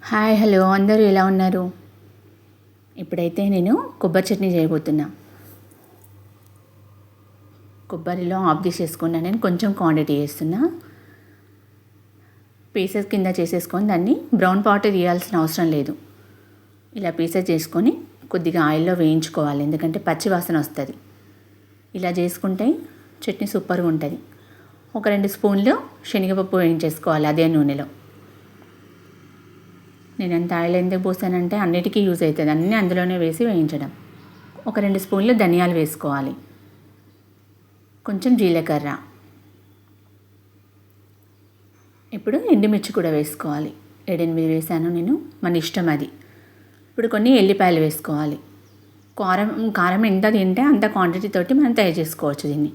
Hi hello అందరూ ఎలా ఉన్నారు? ఇప్పుడైతే నేను కొబ్బరి చట్నీ చేయబోతున్నా. కొబ్బరిలో ఆఫ్ తీసేసుకున్నా, నేను కొంచెం క్వాంటిటీ వేస్తున్నా. పీసెస్ కింద చేసేసుకొని దాన్ని బ్రౌన్ పౌడర్ తీయాల్సిన అవసరం లేదు. ఇలా పీసెస్ చేసుకొని కొద్దిగా ఆయిల్లో వేయించుకోవాలి, ఎందుకంటే పచ్చి వాసన వస్తుంది. ఇలా చేసుకుంటే చట్నీ సూపర్గా ఉంటుంది. ఒక 2 స్పూన్లు శనగపప్పు వేయించేసుకోవాలి అదే నూనెలో. నేను ఎంత ఆయిల్ ఎందుకు పోసానంటే అన్నిటికీ యూజ్ అవుతుంది, అన్నీ అందులోనే వేసి వేయించడం. ఒక 2 స్పూన్లు ధనియాలు వేసుకోవాలి, కొంచెం జీలకర్ర, ఇప్పుడు ఎండుమిర్చి కూడా వేసుకోవాలి. 7-8 వేసాను నేను, మన ఇష్టం అది. ఇప్పుడు కొన్ని ఎల్లిపాయలు వేసుకోవాలి. కారం ఎంత తింటే అంత క్వాంటిటీ తోటి మనం తయారు చేసుకోవచ్చు దీన్ని.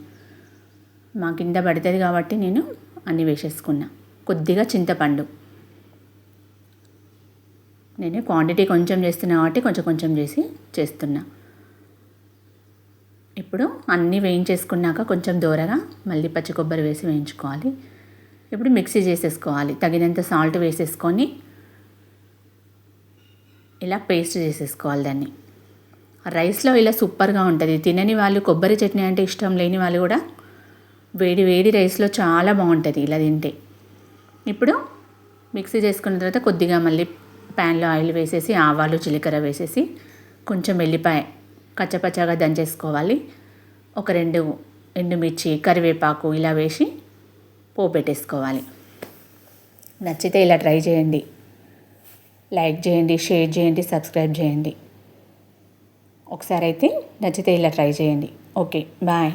మాకు ఇంత పడుతుంది కాబట్టి నేను అన్నీ వేసేసుకున్నా. కొద్దిగా చింతపండు, నేను క్వాంటిటీ కొంచెం చేస్తున్నా కాబట్టి కొంచెం చేసి చేస్తున్నా. ఇప్పుడు అన్నీ వేయించేసుకున్నాక కొంచెం దూరగా మళ్ళీ పచ్చి కొబ్బరి వేసి వేయించుకోవాలి. ఇప్పుడు మిక్సీ చేసేసుకోవాలి, తగినంత సాల్ట్ వేసేసుకొని ఇలా పేస్ట్ చేసేసుకోవాలి దాన్ని. రైస్లో ఇలా సూపర్గా ఉంటుంది. తినని వాళ్ళు, కొబ్బరి చట్నీ అంటే ఇష్టం లేని వాళ్ళు కూడా వేడి వేడి రైస్లో చాలా బాగుంటుంది ఇలా తింటే. ఇప్పుడు మిక్సీ చేసుకున్న తర్వాత కొద్దిగా మళ్ళీ ప్యాన్లో ఆయిల్ వేసేసి ఆవాలు జీలకర్ర వేసేసి కొంచెం వెల్లిపాయ కచ్చపచ్చగా దంచేసుకోవాలి. ఒక 2 ఎండుమిర్చి, కరివేపాకు ఇలా వేసి పోపు పెట్టేసుకోవాలి. నచ్చితే ఇలా ట్రై చేయండి. లైక్ చేయండి, షేర్ చేయండి, సబ్స్క్రైబ్ చేయండి. ఒకసారి అయితే నచ్చితే ఇలా ట్రై చేయండి. Okay, bye.